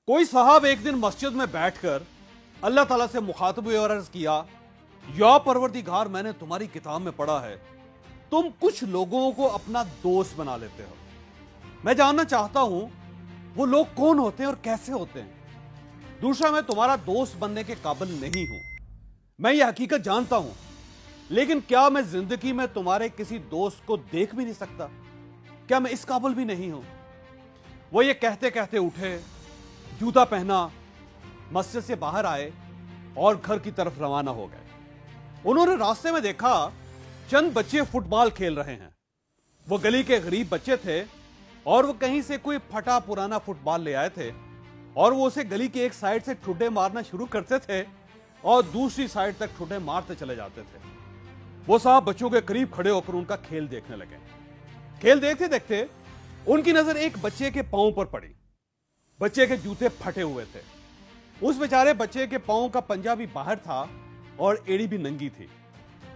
कोई साहब एक दिन मस्जिद में बैठकर अल्लाह ताला से मुखातब हुए और अर्ज किया, या परवरदिगार, मैंने तुम्हारी किताब में पढ़ा है तुम कुछ लोगों को अपना दोस्त बना लेते हो। मैं जानना चाहता हूं वो लोग कौन होते हैं और कैसे होते हैं। दूसरा, मैं तुम्हारा दोस्त बनने के काबिल नहीं हूं, मैं ये हकीकत जानता हूं, लेकिन क्या मैं जिंदगी में तुम्हारे किसी दोस्त को देख भी नहीं सकता? क्या मैं इस काबिल भी नहीं हूं? वो ये कहते कहते उठे, जूता पहना, मस्जिद से बाहर आए और घर की तरफ रवाना हो गए। उन्होंने रास्ते में देखा चंद बच्चे फुटबॉल खेल रहे हैं। वो गली के गरीब बच्चे थे और वो कहीं से कोई फटा पुराना फुटबॉल ले आए थे और वो उसे गली की एक साइड से ठुड्डे मारना शुरू करते थे और दूसरी साइड तक ठुड्डे मारते चले जाते थे। वो साहब बच्चों के करीब खड़े होकर उनका खेल देखने लगे। खेल देखते देखते उनकी नजर एक बच्चे के पांव पर पड़ी। बच्चे के जूते फटे हुए थे। उस बेचारे बच्चे के पांव का पंजा भी बाहर था और एड़ी भी नंगी थी,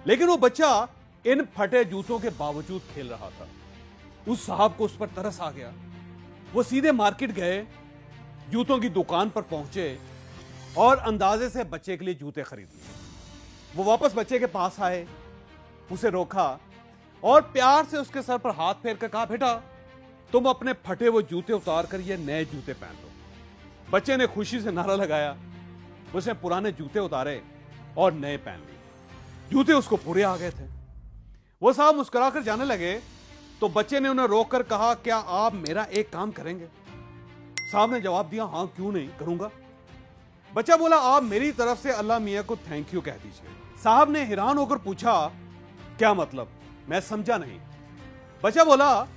लेकिन वो बच्चा इन फटे जूतों के बावजूद खेल रहा था। उस साहब को उस पर तरस आ गया। वो सीधे मार्केट गए, जूतों की दुकान पर पहुंचे और अंदाजे से बच्चे के लिए जूते खरीद लिए। वो वापस बच्चे के पास आए, उसे रोका और प्यार से उसके सर पर हाथ फेर कर कहा, बेटा तुम अपने फटे वो जूते उतार कर ये नए जूते पहन लो। बच्चे ने खुशी से नारा लगाया। उसने पुराने जूते उतारे और नए पहन लिए। जूते उसको पूरे आ गए थे। वो साहब मुस्कुराकर जाने लगे तो बच्चे ने उन्हें रोककर कहा, क्या आप मेरा एक काम करेंगे? साहब ने जवाब दिया, हां क्यों नहीं, करूंगा। बच्चा बोला, आप मेरी तरफ से अल्लाह मियां को थैंक यू कह दीजिए। साहब ने हैरान होकर पूछा, क्या मतलब? मैं समझा नहीं। बच्चा बोला,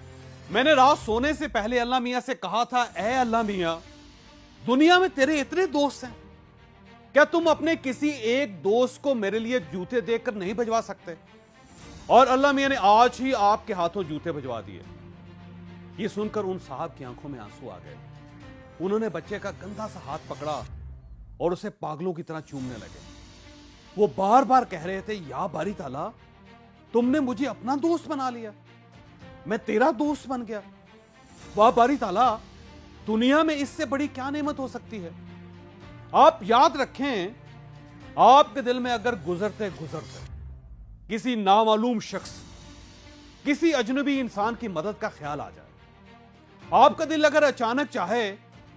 मैंने रात सोने से पहले अल्लाह मियां से कहा था, ऐ अल्लाह मियां, दुनिया में तेरे इतने दोस्त हैं, क्या तुम अपने किसी एक दोस्त को मेरे लिए जूते देकर नहीं भिजवा सकते? और अल्लाह मियां ने आज ही आपके हाथों जूते भिजवा दिए। ये सुनकर उन साहब की आंखों में आंसू आ गए। उन्होंने बच्चे का गंदा सा हाथ पकड़ा और उसे पागलों की तरह चूमने लगे। वो बार बार कह रहे थे, या बारी ताला, तुमने मुझे अपना दोस्त बना लिया, मैं तेरा दोस्त बन गया। वाह बारी ताला, दुनिया में इससे बड़ी क्या नेमत हो सकती है। आप याद रखें, आपके दिल में अगर गुजरते गुजरते किसी नामालूम शख्स, किसी अजनबी इंसान की मदद का ख्याल आ जाए, आपका दिल अगर अचानक चाहे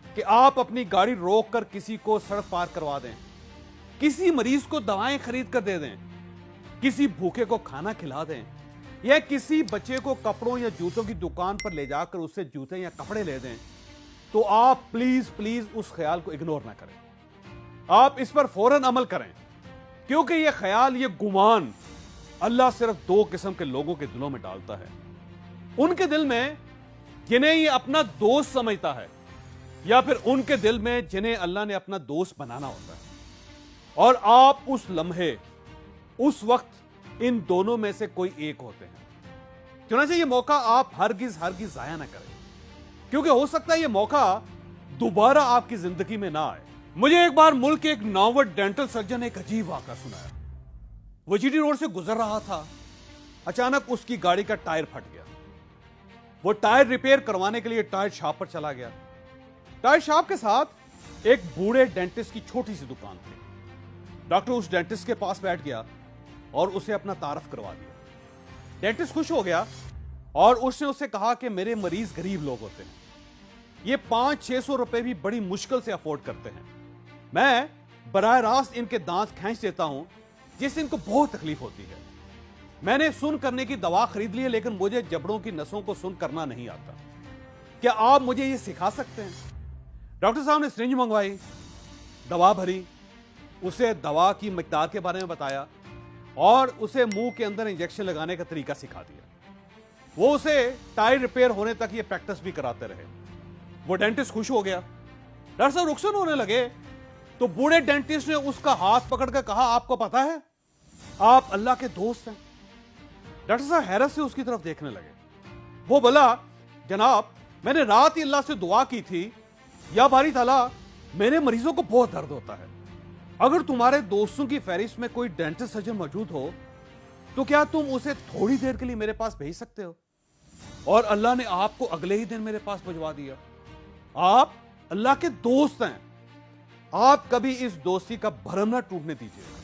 कि आप अपनी गाड़ी रोक कर किसी को सड़क पार करवा दें, किसी मरीज को दवाएं खरीद कर दे दें, किसी भूखे को खाना खिला दें, या किसी बच्चे को कपड़ों या जूतों की दुकान पर ले जाकर उससे जूते या कपड़े ले दें, तो आप प्लीज प्लीज उस ख्याल को इग्नोर ना करें। आप इस पर फौरन अमल करें, क्योंकि यह ख्याल, यह गुमान अल्लाह सिर्फ दो किस्म के लोगों के दिलों में डालता है। उनके दिल में जिन्हें ये अपना दोस्त समझता है, या फिर उनके दिल में जिन्हें अल्लाह ने अपना दोस्त बनाना होता है। और आप उस लम्हे, उस वक्त इन दोनों में से कोई एक होते हैं। चुनांचे ये मौका आप हरगिज हरगिज जाया ना करें, क्योंकि हो सकता है ये मौका दोबारा आपकी जिंदगी में ना आए। मुझे एक बार मुल्क के एक नामवर डेंटल सर्जन ने एक अजीब वाक़ा सुनाया। वो जीटी रोड से गुजर रहा था, अचानक उसकी गाड़ी का टायर फट गया। वो टायर रिपेयर करवाने के लिए टायर शॉप पर चला गया। टायर शॉप के साथ एक बूढ़े डेंटिस्ट की छोटी सी दुकान थी। डॉक्टर उस डेंटिस्ट के पास बैठ गया और उसे अपना तारफ करवा दिया। डेंटिस्ट खुश हो गया और उसने उससे कहा कि मेरे मरीज गरीब लोग होते हैं, ये 500-600 रुपए भी बड़ी मुश्किल से अफोर्ड करते हैं। मैं बराह रास्त इनके दांत खींच देता हूं जिससे इनको बहुत तकलीफ होती है। मैंने सुन करने की दवा खरीद ली है, लेकिन मुझे जबड़ों की नसों को सुन करना नहीं आता। क्या आप मुझे ये सिखा सकते हैं? डॉक्टर साहब ने सिरिंज मंगवाई, दवा भरी, उसे दवा की मिकदार के बारे में बताया और उसे मुंह के अंदर इंजेक्शन लगाने का तरीका सिखा दिया। वो उसे टायर रिपेयर होने तक ये प्रैक्टिस भी कराते रहे। वो डेंटिस्ट खुश हो गया। डॉक्टर साहब रुखसत होने लगे तो बूढ़े डेंटिस्ट ने उसका हाथ पकड़कर कहा, आपको पता है आप अल्लाह के दोस्त हैं। डॉक्टर साहब हैरत से उसकी तरफ देखने लगे। वो बोला, जनाब मैंने रात ही अल्लाह से दुआ की थी, या बारी ताला, मेरे मरीजों को बहुत दर्द होता है, अगर तुम्हारे दोस्तों की फहरिस्त में कोई डेंटिस्ट सर्जन मौजूद हो तो क्या तुम उसे थोड़ी देर के लिए मेरे पास भेज सकते हो? और अल्लाह ने आपको अगले ही दिन मेरे पास भिजवा दिया। आप اللہ کے دوست ہیں, آپ کبھی اس دوستی کا بھرم نہ ٹوٹنے دیجیے.